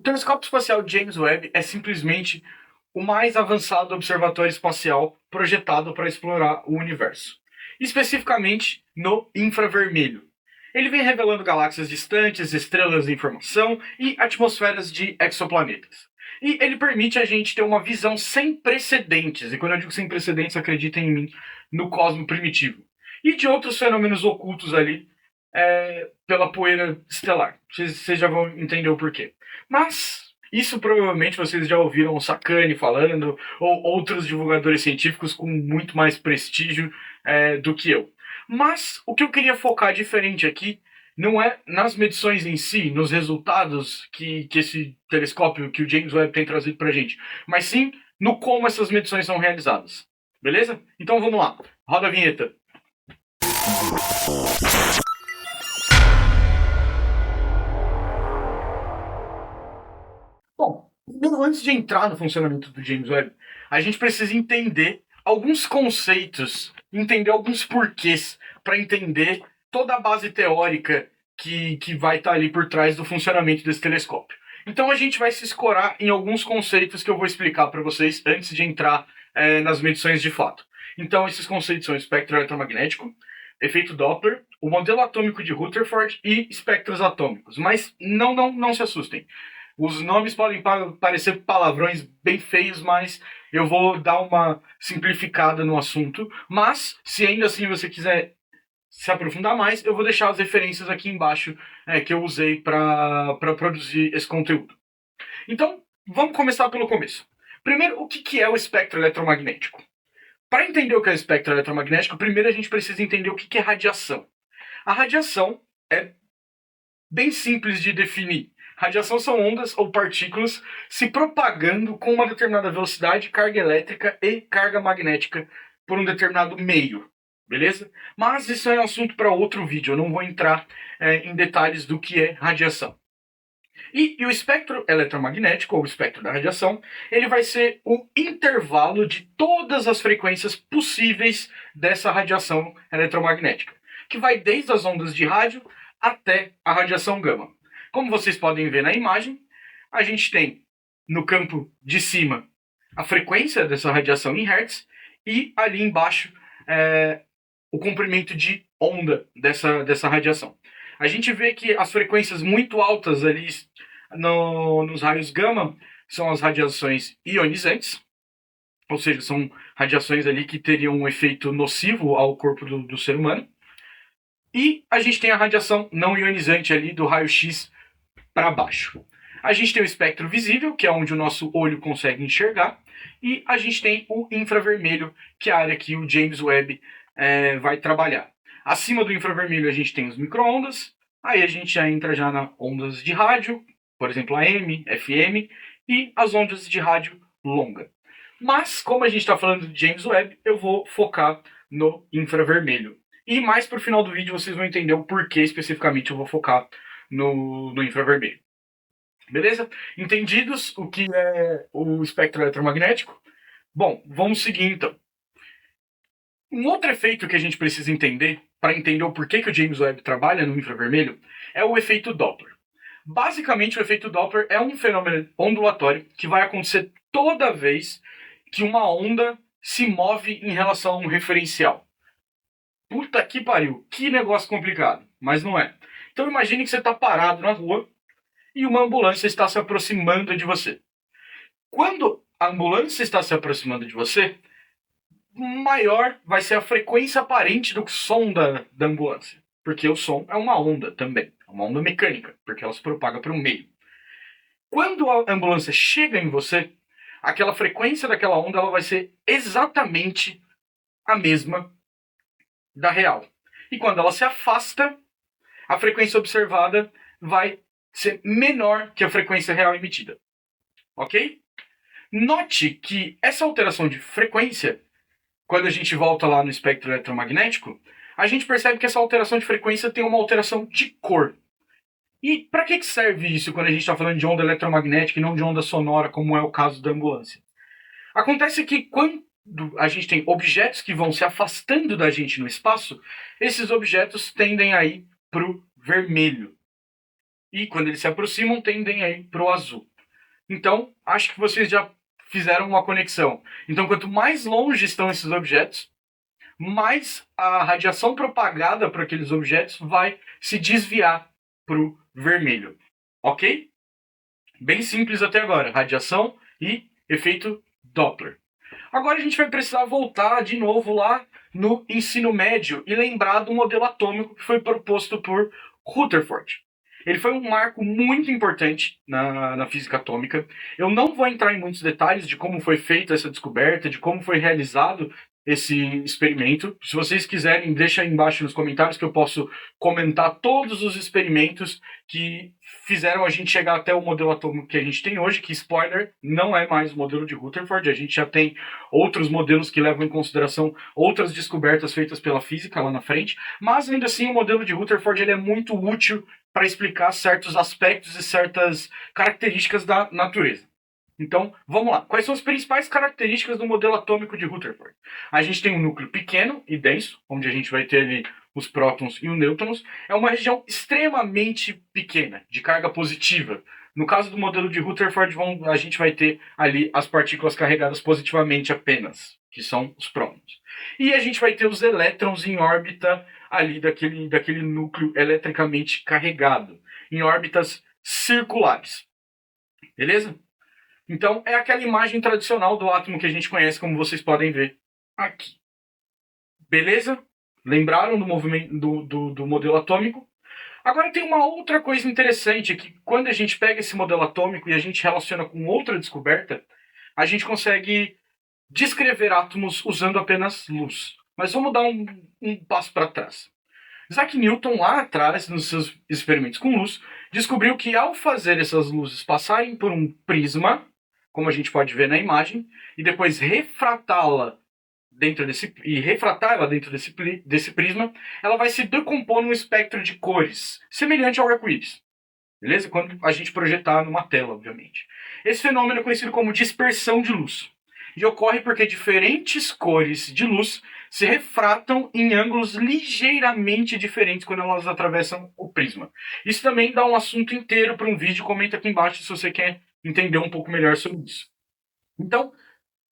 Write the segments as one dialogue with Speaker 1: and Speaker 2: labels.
Speaker 1: O telescópio espacial James Webb é simplesmente o mais avançado observatório espacial projetado para explorar o universo, especificamente no infravermelho. Ele vem revelando galáxias distantes, estrelas em formação e atmosferas de exoplanetas. E ele permite a gente ter uma visão sem precedentes, e quando eu digo sem precedentes, acreditem em mim, no cosmos primitivo. E de outros fenômenos ocultos ali pela poeira estelar. Vocês já vão entender o porquê. Mas isso provavelmente vocês já ouviram o Sacani falando, ou outros divulgadores científicos com muito mais prestígio do que eu. Mas o que eu queria focar diferente aqui não é nas medições em si, nos resultados que esse telescópio, que o James Webb tem trazido pra gente, mas sim no como essas medições são realizadas. Beleza? Então vamos lá. Roda a vinheta. Bom, antes de entrar no funcionamento do James Webb, a gente precisa entender alguns conceitos, entender alguns porquês, para entender toda a base teórica que vai estar ali por trás do funcionamento desse telescópio. Então a gente vai se escorar em alguns conceitos que eu vou explicar para vocês antes de entrar nas medições de fato. Então esses conceitos são espectro eletromagnético, efeito Doppler, o modelo atômico de Rutherford e espectros atômicos. Mas não se assustem. Os nomes podem parecer palavrões bem feios, mas eu vou dar uma simplificada no assunto. Mas, se ainda assim você quiser se aprofundar mais, eu vou deixar as referências aqui embaixo que eu usei para produzir esse conteúdo. Então, vamos começar pelo começo. Primeiro, o que é o espectro eletromagnético? Para entender o que é o espectro eletromagnético, primeiro a gente precisa entender o que é radiação. A radiação é bem simples de definir. Radiação são ondas ou partículas se propagando com uma determinada velocidade, carga elétrica e carga magnética por um determinado meio. Beleza? Mas isso é um assunto para outro vídeo. Eu não vou entrar em detalhes do que é radiação. E o espectro eletromagnético, ou o espectro da radiação, ele vai ser o intervalo de todas as frequências possíveis dessa radiação eletromagnética, que vai desde as ondas de rádio até a radiação gama. Como vocês podem ver na imagem, a gente tem no campo de cima a frequência dessa radiação em Hertz e ali embaixo o comprimento de onda dessa radiação. A gente vê que as frequências muito altas ali nos raios gama são as radiações ionizantes, ou seja, são radiações ali que teriam um efeito nocivo ao corpo do ser humano. E a gente tem a radiação não ionizante ali do raio-x para baixo. A gente tem o espectro visível, que é onde o nosso olho consegue enxergar, e a gente tem o infravermelho, que é a área que o James Webb vai trabalhar. Acima do infravermelho a gente tem os micro-ondas, aí a gente já entra já nas ondas de rádio, por exemplo AM, FM, e as ondas de rádio longa. Mas, como a gente está falando de James Webb, eu vou focar no infravermelho. E mais para o final do vídeo vocês vão entender o porquê especificamente eu vou focar no infravermelho. Beleza? Entendidos o que é o espectro eletromagnético? Bom, vamos seguir então. Um outro efeito que a gente precisa entender, para entender o porquê que o James Webb trabalha no infravermelho, é o efeito Doppler. Basicamente, o efeito Doppler é um fenômeno ondulatório que vai acontecer toda vez que uma onda se move em relação a um referencial. Puta que pariu, que negócio complicado, mas não é. Então imagine que você está parado na rua e uma ambulância está se aproximando de você. Quando a ambulância está se aproximando de você, maior vai ser a frequência aparente do som da ambulância. Porque o som é uma onda também, é uma onda mecânica, porque ela se propaga para um meio. Quando a ambulância chega em você, aquela frequência daquela onda ela vai ser exatamente a mesma da real. E quando ela se afasta, a frequência observada vai ser menor que a frequência real emitida. Ok? Note que essa alteração de frequência, quando a gente volta lá no espectro eletromagnético, a gente percebe que essa alteração de frequência tem uma alteração de cor. E para que serve isso quando a gente está falando de onda eletromagnética e não de onda sonora, como é o caso da ambulância? Acontece que quando a gente tem objetos que vão se afastando da gente no espaço, esses objetos tendem a ir para o vermelho. E quando eles se aproximam, tendem a ir para o azul. Então, acho que vocês já fizeram uma conexão. Então, quanto mais longe estão esses objetos, mais a radiação propagada para aqueles objetos vai se desviar para o vermelho. Ok? Bem simples até agora. Radiação e efeito Doppler. Agora a gente vai precisar voltar de novo lá no ensino médio e lembrar do modelo atômico que foi proposto por Rutherford. Ele foi um marco muito importante na física atômica. Eu não vou entrar em muitos detalhes de como foi feita essa descoberta, de como foi realizado esse experimento. Se vocês quiserem, deixa aí embaixo nos comentários que eu posso comentar todos os experimentos que fizeram a gente chegar até o modelo atômico que a gente tem hoje, que, spoiler, não é mais o modelo de Rutherford. A gente já tem outros modelos que levam em consideração outras descobertas feitas pela física lá na frente, mas ainda assim o modelo de Rutherford ele é muito útil para explicar certos aspectos e certas características da natureza. Então, vamos lá. Quais são as principais características do modelo atômico de Rutherford? A gente tem um núcleo pequeno e denso, onde a gente vai ter ali os prótons e os nêutrons. É uma região extremamente pequena, de carga positiva. No caso do modelo de Rutherford, a gente vai ter ali as partículas carregadas positivamente apenas, que são os prótons. E a gente vai ter os elétrons em órbita ali daquele núcleo eletricamente carregado, em órbitas circulares. Beleza? Então, é aquela imagem tradicional do átomo que a gente conhece, como vocês podem ver aqui. Beleza? Lembraram do movimento do modelo atômico? Agora tem uma outra coisa interessante, que quando a gente pega esse modelo atômico e a gente relaciona com outra descoberta, a gente consegue descrever átomos usando apenas luz. Mas vamos dar um passo para trás. Isaac Newton, lá atrás, nos seus experimentos com luz, descobriu que ao fazer essas luzes passarem por um prisma, como a gente pode ver na imagem, e depois refratá-la dentro desse prisma, ela vai se decompor num espectro de cores, semelhante ao arco-íris. Beleza? Quando a gente projetar numa tela, obviamente. Esse fenômeno é conhecido como dispersão de luz. E ocorre porque diferentes cores de luz se refratam em ângulos ligeiramente diferentes quando elas atravessam o prisma. Isso também dá um assunto inteiro para um vídeo. Comenta aqui embaixo se você quer entender um pouco melhor sobre isso. Então,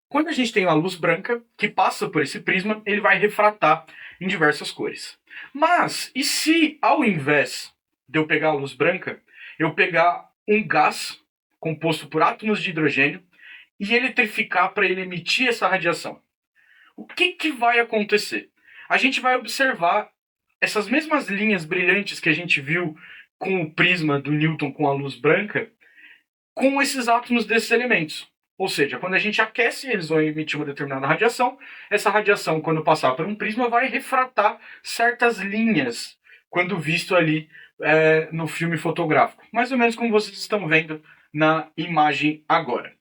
Speaker 1: quando a gente tem a luz branca que passa por esse prisma, ele vai refratar em diversas cores. Mas, e se ao invés de eu pegar a luz branca, eu pegar um gás composto por átomos de hidrogênio e eletrificar para ele emitir essa radiação? O que vai acontecer? A gente vai observar essas mesmas linhas brilhantes que a gente viu com o prisma do Newton com a luz branca, com esses átomos desses elementos. Ou seja, quando a gente aquece, eles vão emitir uma determinada radiação. Essa radiação, quando passar por um prisma, vai refratar certas linhas, quando visto ali no filme fotográfico. Mais ou menos como vocês estão vendo na imagem agora.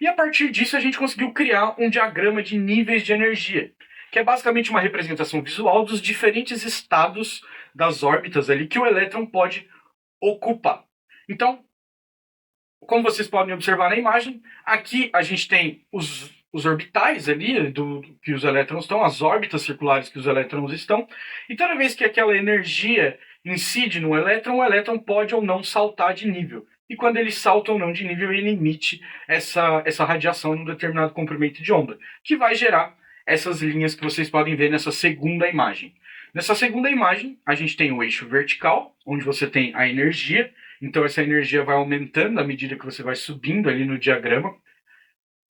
Speaker 1: E a partir disso, a gente conseguiu criar um diagrama de níveis de energia, que é basicamente uma representação visual dos diferentes estados das órbitas ali que o elétron pode ocupar. Então, como vocês podem observar na imagem, aqui a gente tem os orbitais ali que os elétrons estão, as órbitas circulares que os elétrons estão, e toda vez que aquela energia incide no elétron, o elétron pode ou não saltar de nível. E quando ele salta ou não de nível, ele emite essa radiação em um determinado comprimento de onda, que vai gerar essas linhas que vocês podem ver nessa segunda imagem. Nessa segunda imagem, a gente tem o eixo vertical, onde você tem a energia. Então essa energia vai aumentando à medida que você vai subindo ali no diagrama.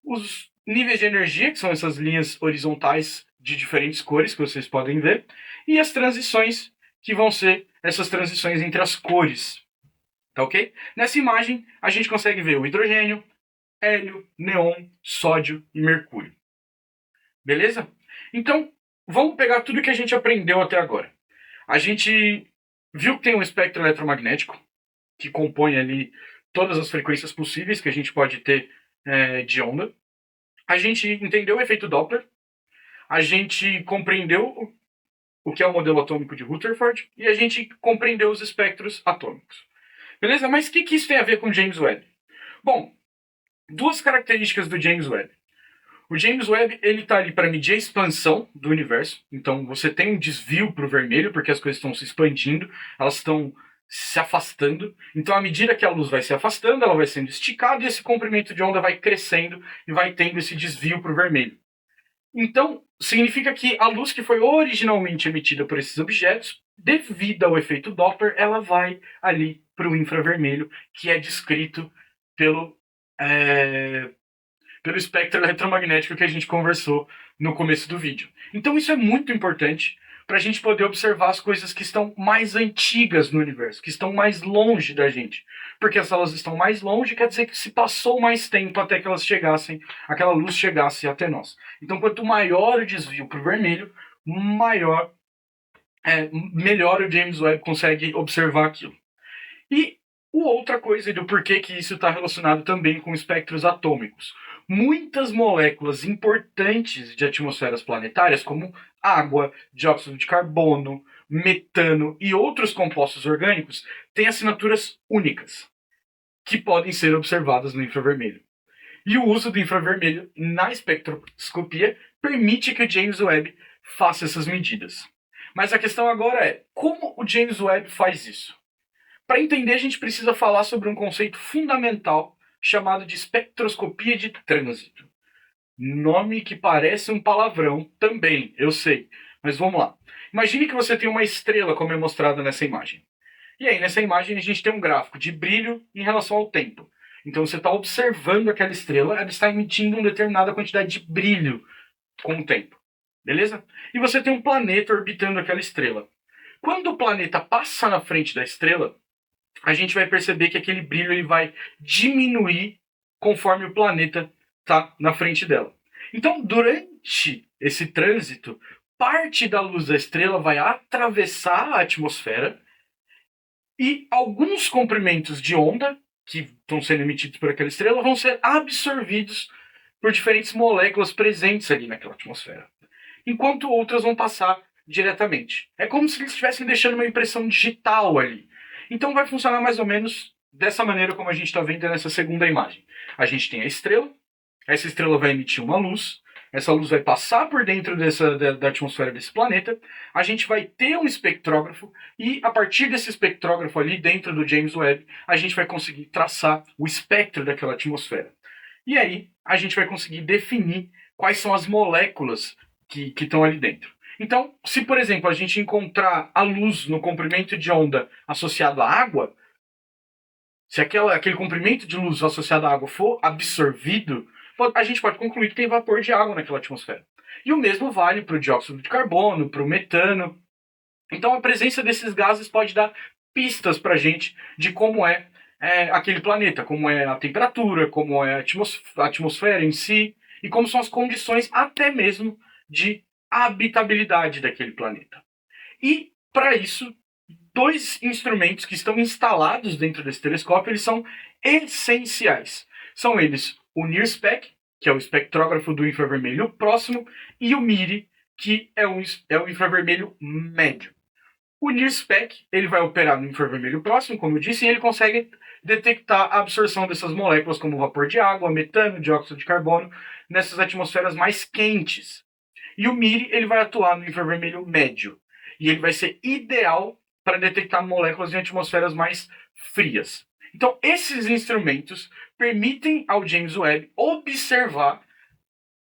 Speaker 1: Os níveis de energia, que são essas linhas horizontais de diferentes cores que vocês podem ver. E as transições, que vão ser essas transições entre as cores. Tá ok? Nessa imagem, a gente consegue ver o hidrogênio, hélio, neon, sódio e mercúrio. Beleza? Então, vamos pegar tudo que a gente aprendeu até agora. A gente viu que tem um espectro eletromagnético, que compõe ali todas as frequências possíveis que a gente pode ter de onda. A gente entendeu o efeito Doppler. A gente compreendeu o que é o modelo atômico de Rutherford. E a gente compreendeu os espectros atômicos. Beleza? Mas o que isso tem a ver com James Webb? Bom, duas características do James Webb. O James Webb está ali para medir a expansão do universo. Então você tem um desvio para o vermelho, porque as coisas estão se expandindo, elas estão se afastando. Então, à medida que a luz vai se afastando, ela vai sendo esticada e esse comprimento de onda vai crescendo e vai tendo esse desvio para o vermelho. Então, significa que a luz que foi originalmente emitida por esses objetos, devido ao efeito Doppler, ela vai ali para o infravermelho, que é descrito pelo, pelo espectro eletromagnético que a gente conversou no começo do vídeo. Então isso é muito importante para a gente poder observar as coisas que estão mais antigas no universo, que estão mais longe da gente. Porque se elas estão mais longe, quer dizer que se passou mais tempo até que elas chegassem, aquela luz chegasse até nós. Então quanto maior o desvio para o vermelho, melhor o James Webb consegue observar aquilo. E outra coisa do porquê que isso está relacionado também com espectros atômicos. Muitas moléculas importantes de atmosferas planetárias, como água, dióxido de carbono, metano e outros compostos orgânicos, têm assinaturas únicas, que podem ser observadas no infravermelho. E o uso do infravermelho na espectroscopia permite que o James Webb faça essas medidas. Mas a questão agora é, como o James Webb faz isso? Para entender, a gente precisa falar sobre um conceito fundamental chamado de espectroscopia de trânsito. Nome que parece um palavrão também, eu sei. Mas vamos lá. Imagine que você tem uma estrela, como é mostrada nessa imagem. E aí, nessa imagem, a gente tem um gráfico de brilho em relação ao tempo. Então, você está observando aquela estrela, ela está emitindo uma determinada quantidade de brilho com o tempo. Beleza? E você tem um planeta orbitando aquela estrela. Quando o planeta passa na frente da estrela, a gente vai perceber que aquele brilho ele vai diminuir conforme o planeta está na frente dela. Então, durante esse trânsito, parte da luz da estrela vai atravessar a atmosfera e alguns comprimentos de onda que estão sendo emitidos por aquela estrela vão ser absorvidos por diferentes moléculas presentes ali naquela atmosfera, enquanto outras vão passar diretamente. É como se eles estivessem deixando uma impressão digital ali. Então vai funcionar mais ou menos dessa maneira como a gente está vendo nessa segunda imagem. A gente tem a estrela, essa estrela vai emitir uma luz, essa luz vai passar por dentro da atmosfera desse planeta, a gente vai ter um espectrógrafo e a partir desse espectrógrafo ali dentro do James Webb, a gente vai conseguir traçar o espectro daquela atmosfera. E aí a gente vai conseguir definir quais são as moléculas que estão ali dentro. Então, se por exemplo a gente encontrar a luz no comprimento de onda associado à água, se aquele comprimento de luz associado à água for absorvido, a gente pode concluir que tem vapor de água naquela atmosfera. E o mesmo vale para o dióxido de carbono, para o metano. Então a presença desses gases pode dar pistas para a gente de como é aquele planeta, como é a temperatura, como é a atmosfera em si, e como são as condições até mesmo de habitabilidade daquele planeta. E, para isso, dois instrumentos que estão instalados dentro desse telescópio, eles são essenciais. São eles o NIRSPEC, que é o espectrógrafo do infravermelho próximo, e o MIRI, que é o infravermelho médio. O NIRSPEC ele vai operar no infravermelho próximo, como eu disse, e ele consegue detectar a absorção dessas moléculas, como vapor de água, metano, dióxido de carbono, nessas atmosferas mais quentes. E o MIRI ele vai atuar no infravermelho médio. E ele vai ser ideal para detectar moléculas em atmosferas mais frias. Então, esses instrumentos permitem ao James Webb observar,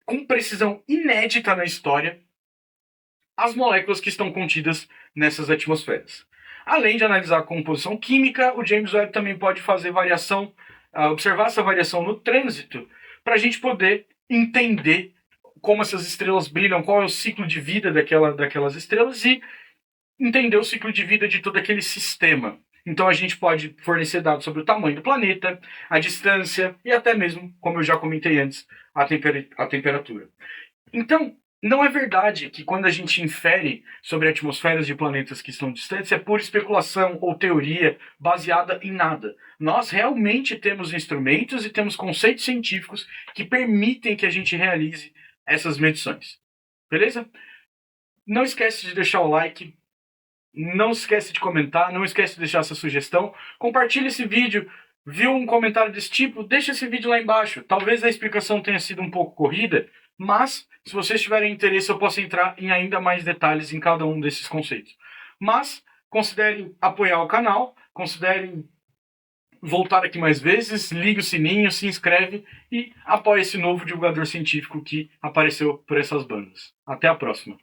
Speaker 1: com precisão inédita na história, as moléculas que estão contidas nessas atmosferas. Além de analisar a composição química, o James Webb também pode fazer observar essa variação no trânsito, para a gente poder entender como essas estrelas brilham, qual é o ciclo de vida daquelas estrelas e entender o ciclo de vida de todo aquele sistema. Então a gente pode fornecer dados sobre o tamanho do planeta, a distância e até mesmo, como eu já comentei antes, a temperatura. Então, não é verdade que quando a gente infere sobre atmosferas de planetas que estão distantes é pura especulação ou teoria baseada em nada. Nós realmente temos instrumentos e temos conceitos científicos que permitem que a gente realize essas medições. Beleza? Não esquece de deixar o like, não esquece de comentar, não esquece de deixar essa sugestão, compartilhe esse vídeo, viu um comentário desse tipo, deixa esse vídeo lá embaixo. Talvez a explicação tenha sido um pouco corrida, mas se vocês tiverem interesse eu posso entrar em ainda mais detalhes em cada um desses conceitos. Mas considerem apoiar o canal, considerem voltar aqui mais vezes, ligue o sininho, se inscreve e apoie esse novo divulgador científico que apareceu por essas bandas. Até a próxima.